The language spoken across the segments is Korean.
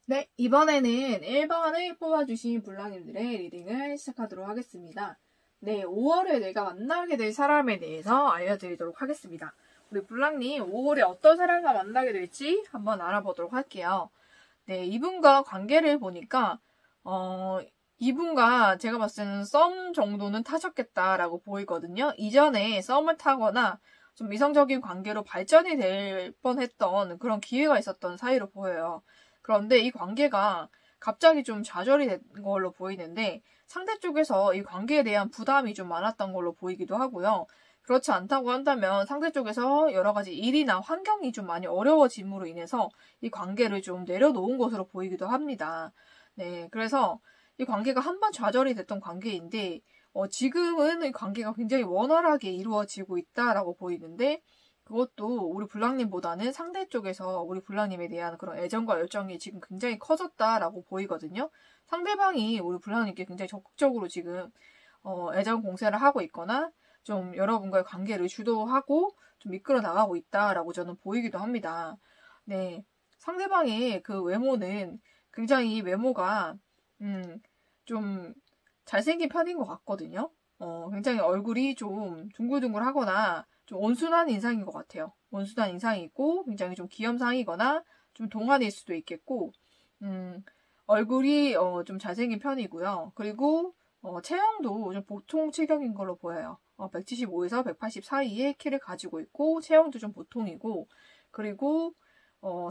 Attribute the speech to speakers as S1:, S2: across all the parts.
S1: 네, 이번에는 1번을 뽑아주신 블랑님들의 리딩을 시작하도록 하겠습니다. 네, 5월에 내가 만나게 될 사람에 대해서 알려드리도록 하겠습니다. 우리 블랑님, 5월에 어떤 사람과 만나게 될지 한번 알아보도록 할게요. 네, 이분과 관계를 보니까, 이분과 제가 봤을 때는 썸 정도는 타셨겠다라고 보이거든요. 이전에 썸을 타거나 좀 이성적인 관계로 발전이 될 뻔했던 그런 기회가 있었던 사이로 보여요. 그런데 이 관계가 갑자기 좀 좌절이 된 걸로 보이는데 상대 쪽에서 이 관계에 대한 부담이 좀 많았던 걸로 보이기도 하고요. 그렇지 않다고 한다면 상대 쪽에서 여러 가지 일이나 환경이 좀 많이 어려워짐으로 인해서 이 관계를 좀 내려놓은 것으로 보이기도 합니다. 네, 그래서 이 관계가 한번 좌절이 됐던 관계인데 지금은 이 관계가 굉장히 원활하게 이루어지고 있다라고 보이는데 그것도 우리 블랑님보다는 상대 쪽에서 우리 블랑님에 대한 그런 애정과 열정이 지금 굉장히 커졌다라고 보이거든요. 상대방이 우리 블랑님께 굉장히 적극적으로 지금 애정 공세를 하고 있거나 좀 여러분과의 관계를 주도하고 좀 이끌어 나가고 있다라고 저는 보이기도 합니다. 네, 상대방의 그 외모는 굉장히 외모가 좀 잘생긴 편인 것 같거든요. 굉장히 얼굴이 좀 둥글둥글하거나 좀 온순한 인상인 것 같아요. 온순한 인상이 있고 굉장히 좀 귀염상이거나 좀 동안일 수도 있겠고 얼굴이 좀 잘생긴 편이고요. 그리고 체형도 좀 보통 체격인 걸로 보여요. 175에서 180 사이의 키를 가지고 있고 체형도 좀 보통이고 그리고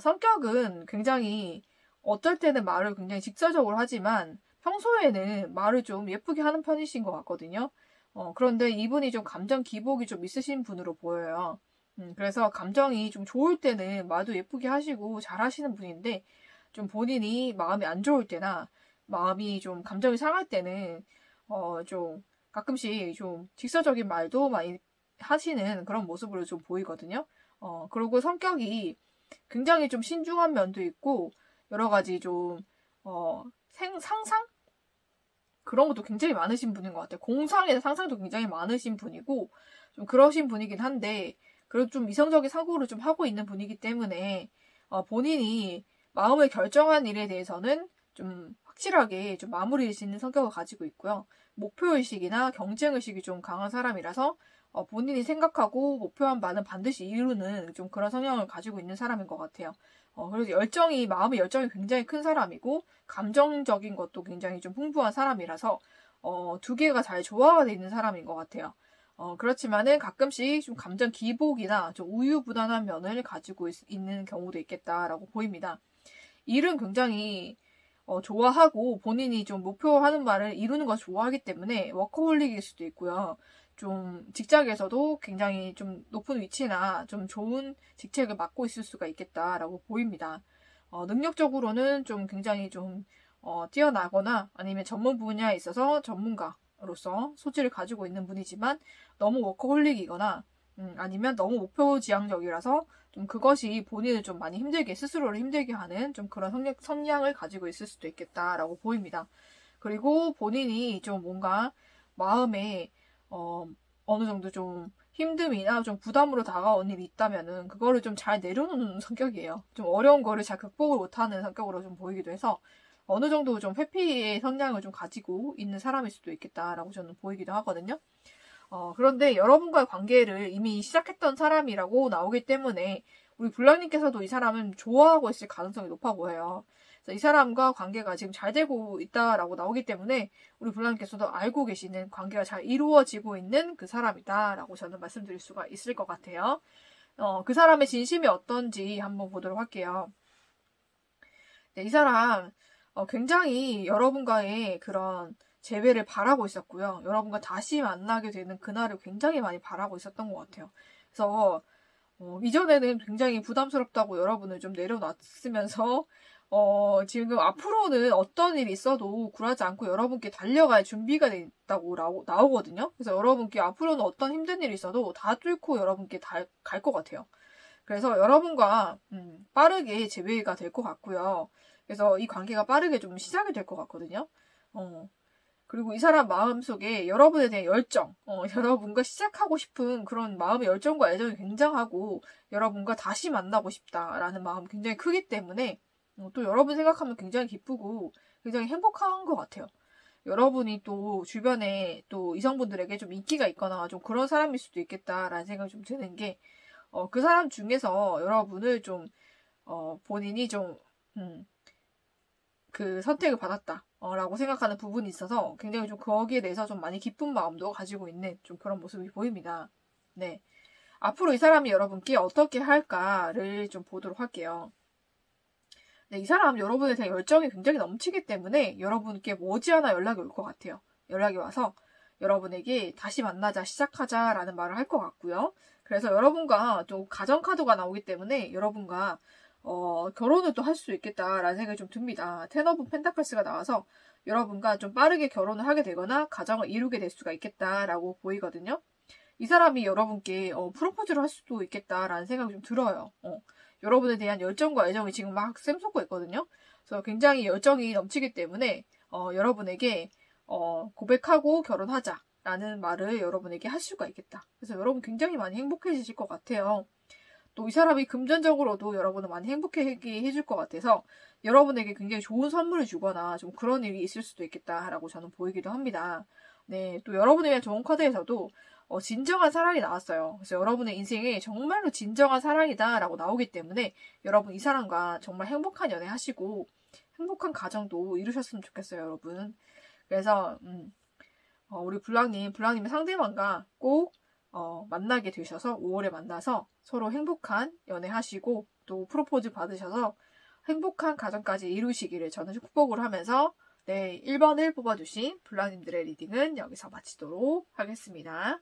S1: 성격은 굉장히 어떨 때는 말을 굉장히 직설적으로 하지만 평소에는 말을 좀 예쁘게 하는 편이신 것 같거든요. 그런데 이분이 좀 감정 기복이 좀 있으신 분으로 보여요. 그래서 감정이 좀 좋을 때는 말도 예쁘게 하시고 잘 하시는 분인데 좀 본인이 마음이 안 좋을 때나 마음이 좀 감정이 상할 때는 좀 가끔씩 좀 직설적인 말도 많이 하시는 그런 모습으로 좀 보이거든요. 그리고 성격이 굉장히 좀 신중한 면도 있고 여러 가지 좀 상상? 그런 것도 굉장히 많으신 분인 것 같아요. 공상에서 상상도 굉장히 많으신 분이고 좀 그러신 분이긴 한데 그래도 좀 이성적인 사고를 좀 하고 있는 분이기 때문에 본인이 마음을 결정한 일에 대해서는 좀 확실하게 좀 마무리 짓는 성격을 가지고 있고요. 목표의식이나 경쟁의식이 좀 강한 사람이라서 본인이 생각하고 목표한 바는 반드시 이루는 좀 그런 성향을 가지고 있는 사람인 것 같아요. 그래서 마음의 열정이 굉장히 큰 사람이고, 감정적인 것도 굉장히 좀 풍부한 사람이라서, 두 개가 잘 조화가 돼 있는 사람인 것 같아요. 그렇지만은 가끔씩 좀 감정 기복이나 좀 우유부단한 면을 가지고 있는 경우도 있겠다라고 보입니다. 일은 굉장히 좋아하고 본인이 좀 목표하는 바를 이루는 걸 좋아하기 때문에 워커홀릭일 수도 있고요. 좀 직장에서도 굉장히 좀 높은 위치나 좀 좋은 직책을 맡고 있을 수가 있겠다라고 보입니다. 능력적으로는 좀 굉장히 좀 뛰어나거나 아니면 전문 분야에 있어서 전문가로서 소질을 가지고 있는 분이지만 너무 워커홀릭이거나 아니면 너무 목표지향적이라서 좀 그것이 본인을 좀 많이 스스로를 힘들게 하는 좀 그런 성향을 가지고 있을 수도 있겠다라고 보입니다. 그리고 본인이 좀 뭔가 마음에 어느 정도 좀 힘듦이나 좀 부담으로 다가온 일이 있다면은 그거를 좀 잘 내려놓는 성격이에요. 좀 어려운 거를 잘 극복을 못하는 성격으로 좀 보이기도 해서 어느 정도 좀 회피의 성향을 좀 가지고 있는 사람일 수도 있겠다라고 저는 보이기도 하거든요. 그런데 여러분과의 관계를 이미 시작했던 사람이라고 나오기 때문에 우리 블랑님께서도 이 사람은 좋아하고 있을 가능성이 높아 보여요. 그래서 이 사람과 관계가 지금 잘 되고 있다라고 나오기 때문에 우리 블랑님께서도 알고 계시는 관계가 잘 이루어지고 있는 그 사람이다라고 저는 말씀드릴 수가 있을 것 같아요. 그 사람의 진심이 어떤지 한번 보도록 할게요. 네, 이 사람 굉장히 여러분과의 그런 재회를 바라고 있었고요. 여러분과 다시 만나게 되는 그날을 굉장히 많이 바라고 있었던 것 같아요. 그래서 이전에는 굉장히 부담스럽다고 여러분을 좀 내려놨으면서 지금 앞으로는 어떤 일이 있어도 굴하지 않고 여러분께 달려갈 준비가 돼 있다고 나오거든요. 그래서 여러분께 앞으로는 어떤 힘든 일이 있어도 다 뚫고 여러분께 갈 것 같아요. 그래서 여러분과 빠르게 재회가 될 것 같고요. 그래서 이 관계가 빠르게 좀 시작이 될 것 같거든요. 그리고 이 사람 마음속에 여러분에 대한 열정, 여러분과 시작하고 싶은 그런 마음의 열정과 애정이 굉장하고 여러분과 다시 만나고 싶다라는 마음이 굉장히 크기 때문에 또 여러분 생각하면 굉장히 기쁘고 굉장히 행복한 것 같아요. 여러분이 또 주변에 또 이성분들에게 좀 인기가 있거나 좀 그런 사람일 수도 있겠다라는 생각이 좀 드는 게, 그 사람 중에서 여러분을 좀, 본인이 좀, 그 선택을 받았다, 라고 생각하는 부분이 있어서 굉장히 좀 거기에 대해서 좀 많이 기쁜 마음도 가지고 있는 좀 그런 모습이 보입니다. 네. 앞으로 이 사람이 여러분께 어떻게 할까를 좀 보도록 할게요. 네, 이 사람 여러분에 대한 열정이 굉장히 넘치기 때문에 여러분께 머지않아 연락이 올 것 같아요. 연락이 와서 여러분에게 다시 만나자, 시작하자라는 말을 할 것 같고요. 그래서 여러분과 좀 가정카드가 나오기 때문에 여러분과 결혼을 또 할 수 있겠다라는 생각이 좀 듭니다. 텐 오브 펜타클스가 나와서 여러분과 좀 빠르게 결혼을 하게 되거나 가정을 이루게 될 수가 있겠다라고 보이거든요. 이 사람이 여러분께 프로포즈를 할 수도 있겠다라는 생각이 좀 들어요. 여러분에 대한 열정과 애정이 지금 막 샘솟고 있거든요. 그래서 굉장히 열정이 넘치기 때문에 여러분에게 고백하고 결혼하자라는 말을 여러분에게 할 수가 있겠다. 그래서 여러분 굉장히 많이 행복해지실 것 같아요. 또 이 사람이 금전적으로도 여러분을 많이 행복하게 해줄 것 같아서 여러분에게 굉장히 좋은 선물을 주거나 좀 그런 일이 있을 수도 있겠다라고 저는 보이기도 합니다. 네, 또 여러분에 대한 좋은 카드에서도 진정한 사랑이 나왔어요. 그래서 여러분의 인생에 정말로 진정한 사랑이다라고 나오기 때문에 여러분 이 사람과 정말 행복한 연애 하시고 행복한 가정도 이루셨으면 좋겠어요, 여러분. 그래서 우리 블랑님의 상대방과 꼭 만나게 되셔서 5월에 만나서 서로 행복한 연애 하시고 또 프로포즈 받으셔서 행복한 가정까지 이루시기를 저는 축복을 하면서, 네, 1번을 뽑아주신 블랑님들의 리딩은 여기서 마치도록 하겠습니다.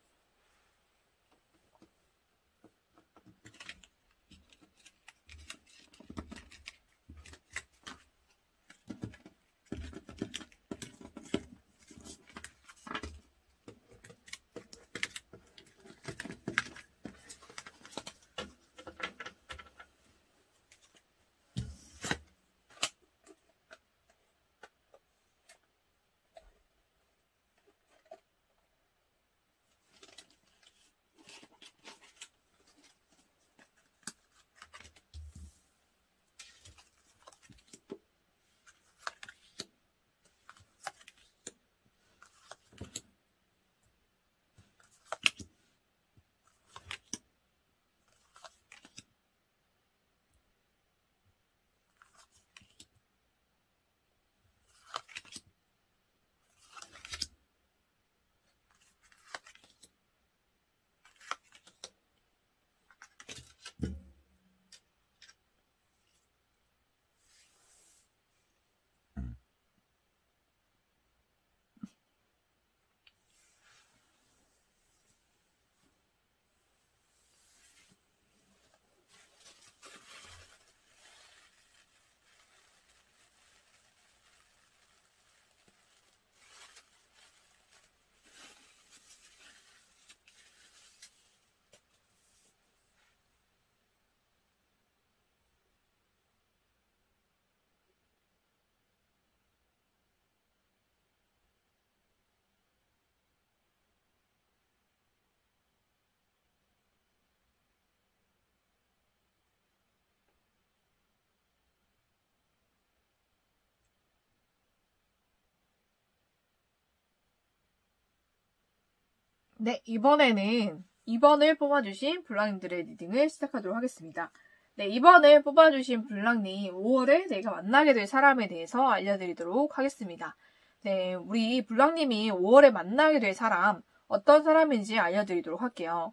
S1: 네, 이번에는 2번을 뽑아주신 블랑님들의 리딩을 시작하도록 하겠습니다. 네, 2번을 뽑아주신 블랑님, 5월에 내가 만나게 될 사람에 대해서 알려드리도록 하겠습니다. 네, 우리 블랑님이 5월에 만나게 될 사람, 어떤 사람인지 알려드리도록 할게요.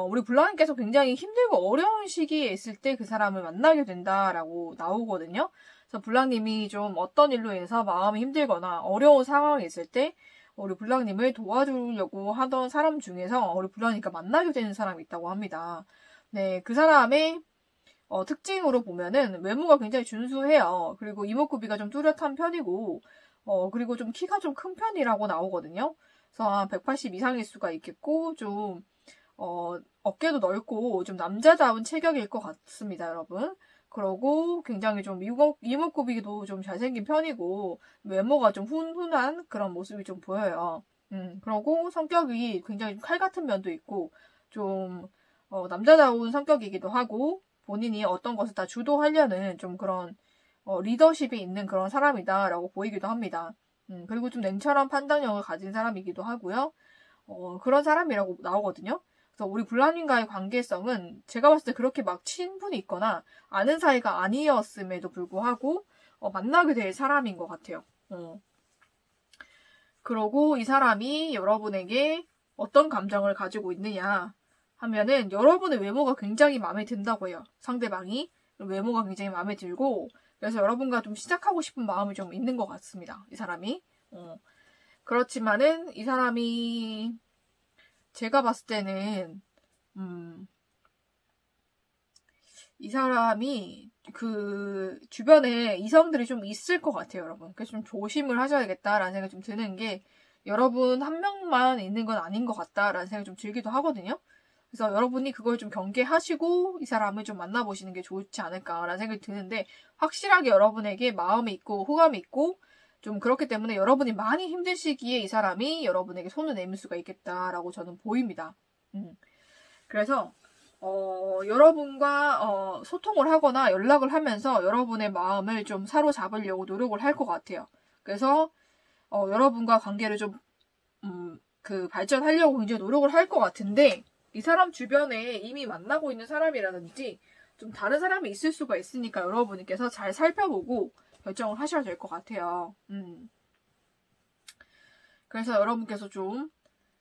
S1: 우리 블랑님께서 굉장히 힘들고 어려운 시기에 있을 때 그 사람을 만나게 된다라고 나오거든요. 그래서 블랑님이 좀 어떤 일로 인해서 마음이 힘들거나 어려운 상황에 있을 때 우리 블랑님을 도와주려고 하던 사람 중에서 우리 블랑님과 만나게 되는 사람이 있다고 합니다. 네, 그 사람의 특징으로 보면은 외모가 굉장히 준수해요. 그리고 이목구비가 좀 뚜렷한 편이고, 그리고 좀 키가 좀 큰 편이라고 나오거든요. 그래서 한 180 이상일 수가 있겠고, 좀 어깨도 넓고 좀 남자다운 체격일 것 같습니다, 여러분. 그러고 굉장히 좀 이목구비도 좀 잘생긴 편이고 외모가 좀 훈훈한 그런 모습이 좀 보여요. 그러고 성격이 굉장히 칼 같은 면도 있고 좀 남자다운 성격이기도 하고 본인이 어떤 것을 다 주도하려는 좀 그런 리더십이 있는 그런 사람이다라고 보이기도 합니다. 그리고 좀 냉철한 판단력을 가진 사람이기도 하고요. 그런 사람이라고 나오거든요. 그래서 우리 불란님과의 관계성은 제가 봤을 때 그렇게 막 친분이 있거나 아는 사이가 아니었음에도 불구하고 만나게 될 사람인 것 같아요. 그러고 이 사람이 여러분에게 어떤 감정을 가지고 있느냐 하면은 여러분의 외모가 굉장히 마음에 든다고 해요. 상대방이 외모가 굉장히 마음에 들고 그래서 여러분과 좀 시작하고 싶은 마음이 좀 있는 것 같습니다. 이 사람이. 그렇지만은 이 사람이 제가 봤을 때는 이 사람이 그 주변에 이성들이 좀 있을 것 같아요, 여러분. 그래서 좀 조심을 하셔야겠다라는 생각이 좀 드는 게 여러분 한 명만 있는 건 아닌 것 같다라는 생각이 좀 들기도 하거든요. 그래서 여러분이 그걸 좀 경계하시고 이 사람을 좀 만나보시는 게 좋지 않을까라는 생각이 드는데 확실하게 여러분에게 마음이 있고 호감이 있고 좀 그렇기 때문에 여러분이 많이 힘든 시기에 이 사람이 여러분에게 손을 내밀 수가 있겠다라고 저는 보입니다. 그래서 여러분과 소통을 하거나 연락을 하면서 여러분의 마음을 좀 사로잡으려고 노력을 할 것 같아요. 그래서 여러분과 관계를 좀 발전하려고 굉장히 노력을 할 것 같은데 이 사람 주변에 이미 만나고 있는 사람이라든지 좀 다른 사람이 있을 수가 있으니까 여러분께서 잘 살펴보고 결정을 하셔야 될 것 같아요. 그래서 여러분께서 좀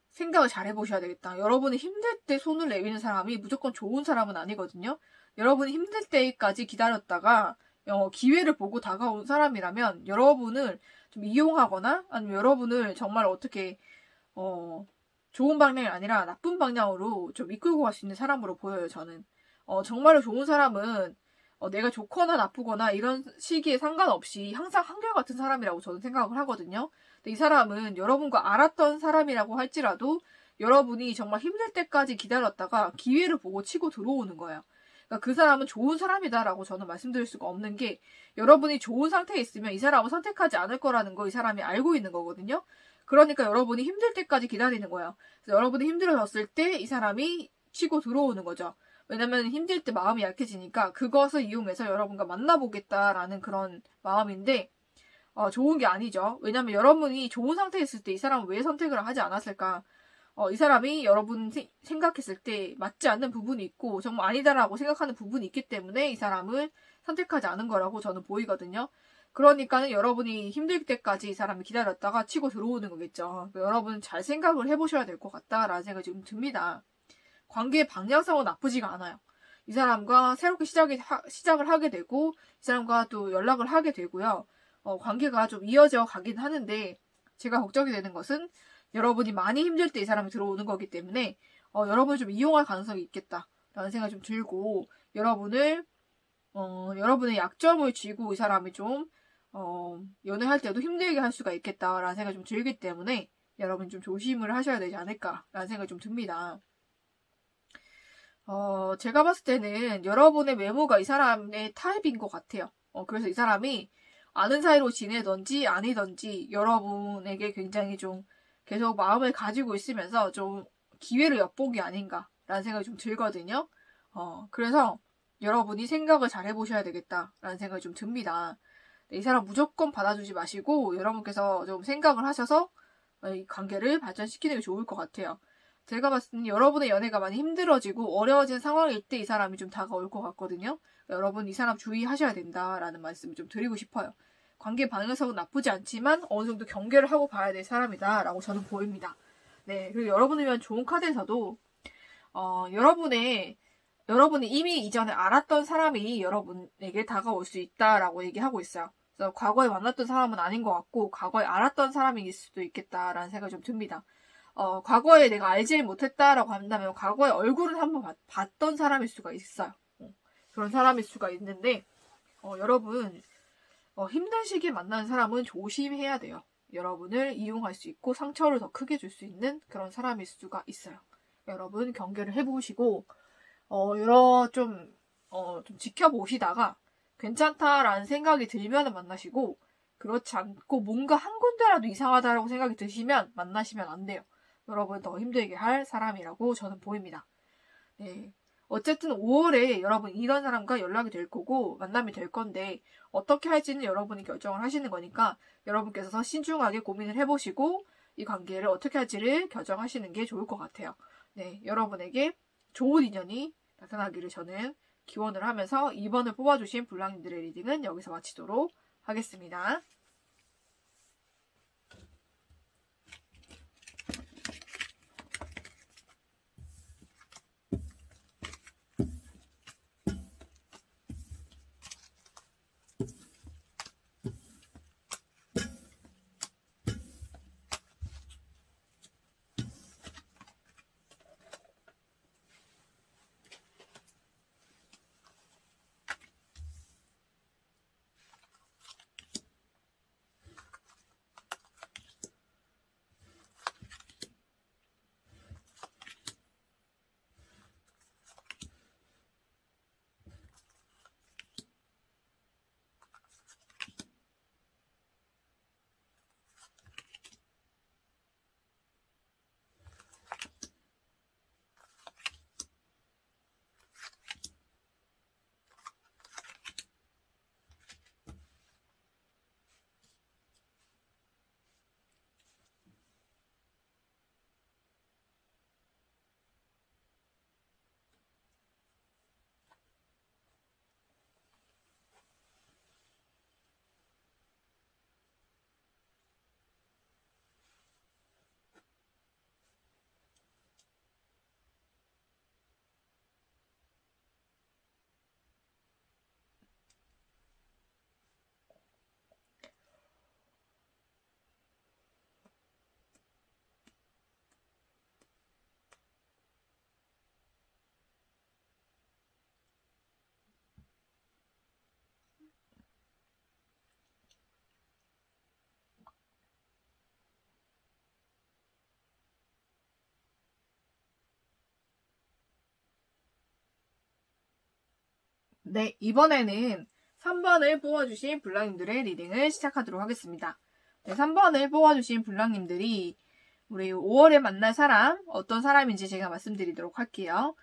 S1: 생각을 잘 해보셔야 되겠다. 여러분이 힘들 때 손을 내미는 사람이 무조건 좋은 사람은 아니거든요. 여러분이 힘들 때까지 기다렸다가 기회를 보고 다가온 사람이라면 여러분을 좀 이용하거나 아니면 여러분을 정말 어떻게 좋은 방향이 아니라 나쁜 방향으로 좀 이끌고 갈 수 있는 사람으로 보여요, 저는. 정말로 좋은 사람은 내가 좋거나 나쁘거나 이런 시기에 상관없이 항상 한결같은 사람이라고 저는 생각을 하거든요. 근데 이 사람은 여러분과 알았던 사람이라고 할지라도 여러분이 정말 힘들 때까지 기다렸다가 기회를 보고 치고 들어오는 거예요. 그러니까 그 사람은 좋은 사람이다라고 저는 말씀드릴 수가 없는 게 여러분이 좋은 상태에 있으면 이 사람은 선택하지 않을 거라는 거 이 사람이 알고 있는 거거든요. 그러니까 여러분이 힘들 때까지 기다리는 거예요. 그래서 여러분이 힘들어졌을 때 이 사람이 치고 들어오는 거죠. 왜냐면 힘들 때 마음이 약해지니까 그것을 이용해서 여러분과 만나보겠다라는 그런 마음인데 좋은 게 아니죠. 왜냐면 여러분이 좋은 상태에 있을 때 이 사람은 왜 선택을 하지 않았을까? 이 사람이 여러분 생각했을 때 맞지 않는 부분이 있고 정말 아니다라고 생각하는 부분이 있기 때문에 이 사람을 선택하지 않은 거라고 저는 보이거든요. 그러니까는 여러분이 힘들 때까지 이 사람이 기다렸다가 치고 들어오는 거겠죠. 여러분 잘 생각을 해보셔야 될 것 같다라는 생각이 지금 듭니다. 관계의 방향성은 나쁘지가 않아요. 이 사람과 새롭게 시작을 하게 되고 이 사람과 또 연락을 하게 되고요. 관계가 좀 이어져 가긴 하는데 제가 걱정이 되는 것은 여러분이 많이 힘들 때 이 사람이 들어오는 거기 때문에 여러분을 좀 이용할 가능성이 있겠다라는 생각이 좀 들고 여러분의 약점을 쥐고 이 사람이 좀 연애할 때도 힘들게 할 수가 있겠다라는 생각이 좀 들기 때문에 여러분 좀 조심을 하셔야 되지 않을까라는 생각이 좀 듭니다. 제가 봤을 때는 여러분의 외모가 이 사람의 타입인 것 같아요. 그래서 이 사람이 아는 사이로 지내던지 아니던지 여러분에게 굉장히 좀 계속 마음을 가지고 있으면서 좀 기회를 엿보기 아닌가라는 생각이 좀 들거든요. 그래서 여러분이 생각을 잘 해보셔야 되겠다라는 생각이 좀 듭니다. 이 사람 무조건 받아주지 마시고 여러분께서 좀 생각을 하셔서 이 관계를 발전시키는 게 좋을 것 같아요. 제가 봤을 때는 여러분의 연애가 많이 힘들어지고 어려워진 상황일 때 이 사람이 좀 다가올 것 같거든요. 여러분 이 사람 주의하셔야 된다라는 말씀을 좀 드리고 싶어요. 관계 방향성은 나쁘지 않지만 어느 정도 경계를 하고 봐야 될 사람이다라고 저는 보입니다. 네, 그리고 여러분을 위한 좋은 카드에서도 여러분이 이미 이전에 알았던 사람이 여러분에게 다가올 수 있다라고 얘기하고 있어요. 그래서 과거에 만났던 사람은 아닌 것 같고 과거에 알았던 사람일 수도 있겠다라는 생각이 좀 듭니다. 과거에 내가 알지 못했다라고 한다면 과거에 얼굴을 한번 봤던 사람일 수가 있어요. 그런 사람일 수가 있는데 여러분 힘든 시기에 만나는 사람은 조심해야 돼요. 여러분을 이용할 수 있고 상처를 더 크게 줄 수 있는 그런 사람일 수가 있어요. 여러분 경계를 해보시고 좀 지켜보시다가 괜찮다라는 생각이 들면 만나시고 그렇지 않고 뭔가 한 군데라도 이상하다라고 생각이 드시면 만나시면 안 돼요. 여러분 더 힘들게 할 사람이라고 저는 보입니다. 네, 어쨌든 5월에 여러분 이런 사람과 연락이 될 거고 만남이 될 건데 어떻게 할지는 여러분이 결정을 하시는 거니까 여러분께서 신중하게 고민을 해보시고 이 관계를 어떻게 할지를 결정하시는 게 좋을 것 같아요. 네, 여러분에게 좋은 인연이 나타나기를 저는 기원을 하면서 2번을 뽑아주신 불량님들의 리딩은 여기서 마치도록 하겠습니다. 네, 이번에는 3번을 뽑아주신 불량님들의 리딩을 시작하도록 하겠습니다. 네, 3번을 뽑아주신 불량님들이 우리 5월에 만날 사람, 어떤 사람인지 제가 말씀드리도록 할게요.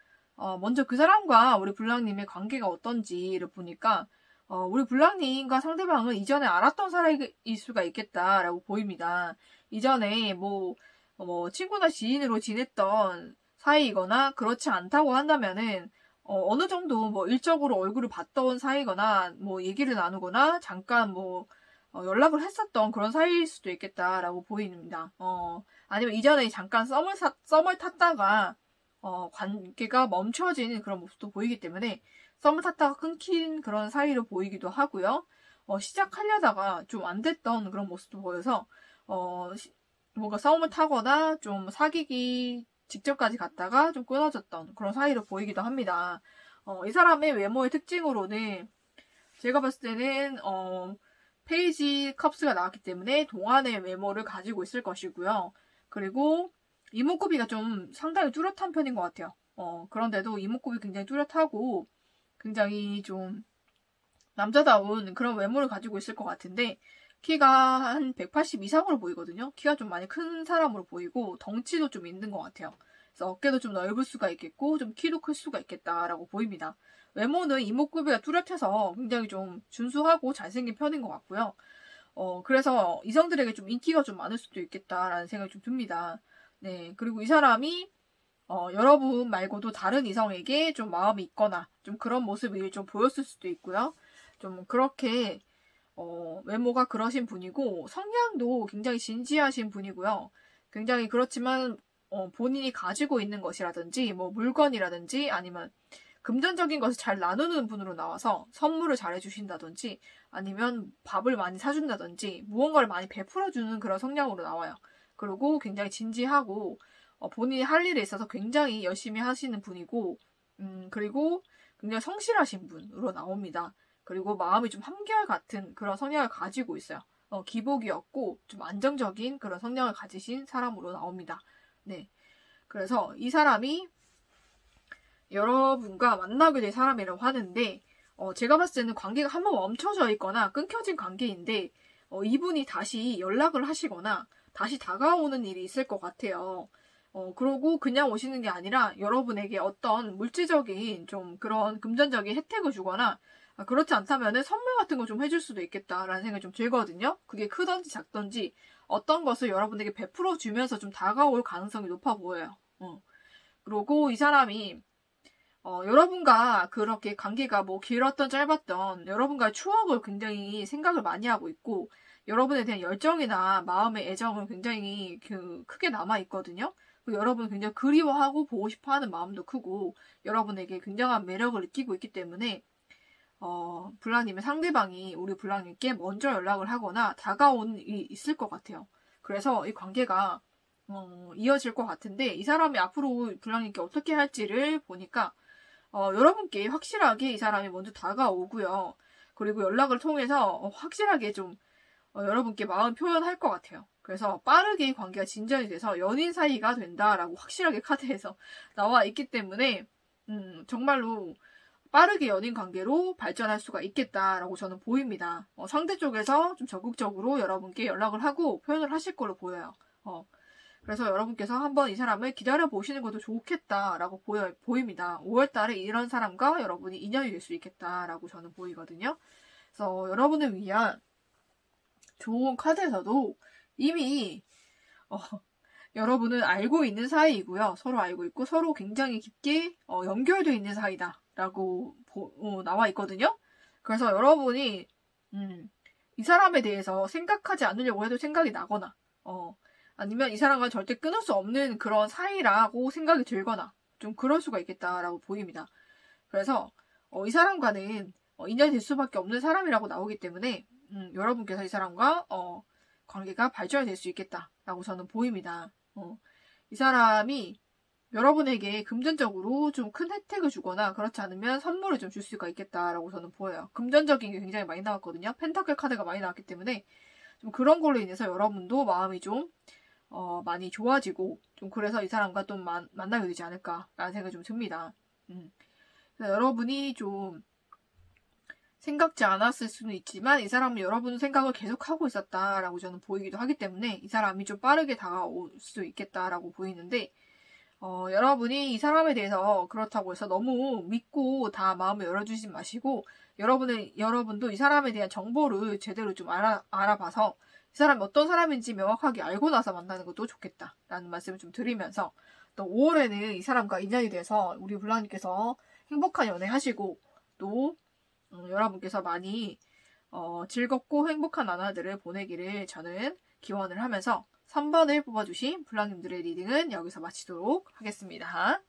S1: 먼저 그 사람과 우리 불량님의 관계가 어떤지를 보니까 우리 불량님과 상대방은 이전에 알았던 사람일 수가 있겠다라고 보입니다. 이전에 뭐 친구나 지인으로 지냈던 사이이거나 그렇지 않다고 한다면은 어느 정도 뭐 일적으로 얼굴을 봤던 사이거나 뭐 얘기를 나누거나 잠깐 연락을 했었던 그런 사이일 수도 있겠다라고 보입니다. 아니면 이전에 잠깐 썸을 탔다가 관계가 멈춰진 그런 모습도 보이기 때문에 썸을 탔다가 끊긴 그런 사이로 보이기도 하고요. 시작하려다가 좀 안 됐던 그런 모습도 보여서 뭔가 썸을 타거나 좀 사귀기 직접까지 갔다가 좀 끊어졌던 그런 사이로 보이기도 합니다. 이 사람의 외모의 특징으로는 제가 봤을 때는 페이지 컵스가 나왔기 때문에 동안의 외모를 가지고 있을 것이고요. 그리고 이목구비가 좀 상당히 뚜렷한 편인 것 같아요. 그런데도 이목구비 굉장히 뚜렷하고 굉장히 좀 남자다운 그런 외모를 가지고 있을 것 같은데 키가 한 180 이상으로 보이거든요. 키가 좀 많이 큰 사람으로 보이고 덩치도 좀 있는 것 같아요. 그래서 어깨도 좀 넓을 수가 있겠고 좀 키도 클 수가 있겠다라고 보입니다. 외모는 이목구비가 뚜렷해서 굉장히 좀 준수하고 잘생긴 편인 것 같고요. 그래서 이성들에게 좀 인기가 좀 많을 수도 있겠다라는 생각이 좀 듭니다. 네, 그리고 이 사람이 여러분 말고도 다른 이성에게 좀 마음이 있거나 좀 그런 모습을 좀 보였을 수도 있고요. 좀 그렇게 외모가 그러신 분이고 성향도 굉장히 진지하신 분이고요. 굉장히 그렇지만 본인이 가지고 있는 것이라든지 뭐 물건이라든지 아니면 금전적인 것을 잘 나누는 분으로 나와서 선물을 잘 해주신다든지 아니면 밥을 많이 사준다든지 무언가를 많이 베풀어주는 그런 성향으로 나와요. 그리고 굉장히 진지하고 본인이 할 일에 있어서 굉장히 열심히 하시는 분이고 그리고 굉장히 성실하신 분으로 나옵니다. 그리고 마음이 좀 한결같은 그런 성향을 가지고 있어요. 기복이었고 좀 안정적인 그런 성향을 가지신 사람으로 나옵니다. 네, 그래서 이 사람이 여러분과 만나게 될 사람이라고 하는데 제가 봤을 때는 관계가 한번 멈춰져 있거나 끊겨진 관계인데 이분이 다시 연락을 하시거나 다시 다가오는 일이 있을 것 같아요. 그러고 그냥 오시는 게 아니라 여러분에게 어떤 물질적인 좀 그런 금전적인 혜택을 주거나 그렇지 않다면은 선물 같은 거 좀 해줄 수도 있겠다라는 생각이 좀 들거든요. 그게 크던지 작던지 어떤 것을 여러분에게 베풀어 주면서 좀 다가올 가능성이 높아 보여요. 그리고 이 사람이 여러분과 그렇게 관계가 뭐 길었던 짧았던 여러분과의 추억을 굉장히 생각을 많이 하고 있고 여러분에 대한 열정이나 마음의 애정은 굉장히 크게 남아 있거든요. 여러분 굉장히 그리워하고 보고 싶어하는 마음도 크고 여러분에게 굉장한 매력을 느끼고 있기 때문에 블랑님의 상대방이 우리 블랑님께 먼저 연락을 하거나 다가오는 일이 있을 것 같아요. 그래서 이 관계가 이어질 것 같은데 이 사람이 앞으로 블랑님께 어떻게 할지를 보니까 여러분께 확실하게 이 사람이 먼저 다가오고요. 그리고 연락을 통해서 확실하게 좀 여러분께 마음 표현할 것 같아요. 그래서 빠르게 이 관계가 진전이 돼서 연인 사이가 된다라고 확실하게 카드에서 나와 있기 때문에 정말로 빠르게 연인 관계로 발전할 수가 있겠다라고 저는 보입니다. 상대 쪽에서 좀 적극적으로 여러분께 연락을 하고 표현을 하실 걸로 보여요. 그래서 여러분께서 한번 이 사람을 기다려보시는 것도 좋겠다라고 보입니다. 5월달에 이런 사람과 여러분이 인연이 될 수 있겠다라고 저는 보이거든요. 그래서 여러분을 위한 좋은 카드에서도 이미 여러분은 알고 있는 사이이고요. 서로 알고 있고 서로 굉장히 깊게 연결되어 있는 사이다라고 나와 있거든요. 그래서 여러분이 이 사람에 대해서 생각하지 않으려고 해도 생각이 나거나 아니면 이 사람과 절대 끊을 수 없는 그런 사이라고 생각이 들거나 좀 그럴 수가 있겠다라고 보입니다. 그래서 이 사람과는 인연이 될 수밖에 없는 사람이라고 나오기 때문에 여러분께서 이 사람과 관계가 발전이 될 수 있겠다라고 저는 보입니다. 이 사람이 여러분에게 금전적으로 좀 큰 혜택을 주거나 그렇지 않으면 선물을 좀 줄 수가 있겠다라고 저는 보여요. 금전적인 게 굉장히 많이 나왔거든요. 펜타클 카드가 많이 나왔기 때문에 좀 그런 걸로 인해서 여러분도 마음이 좀 많이 좋아지고 좀 그래서 이 사람과 또 만나게 되지 않을까라는 생각이 좀 듭니다. 그래서 여러분이 좀 생각지 않았을 수는 있지만 이 사람은 여러분 생각을 계속하고 있었다라고 저는 보이기도 하기 때문에 이 사람이 좀 빠르게 다가올 수 있겠다라고 보이는데 여러분이 이 사람에 대해서 그렇다고 해서 너무 믿고 다 마음을 열어주지 마시고 여러분도 이 사람에 대한 정보를 제대로 좀 알아봐서 이 사람이 어떤 사람인지 명확하게 알고 나서 만나는 것도 좋겠다라는 말씀을 좀 드리면서 또 5월에는 이 사람과 인연이 돼서 우리 블랑님께서 행복한 연애 하시고 또 여러분께서 많이 즐겁고 행복한 나날들을 보내기를 저는 기원을 하면서 3번을 뽑아주신 블랑님들의 리딩은 여기서 마치도록 하겠습니다.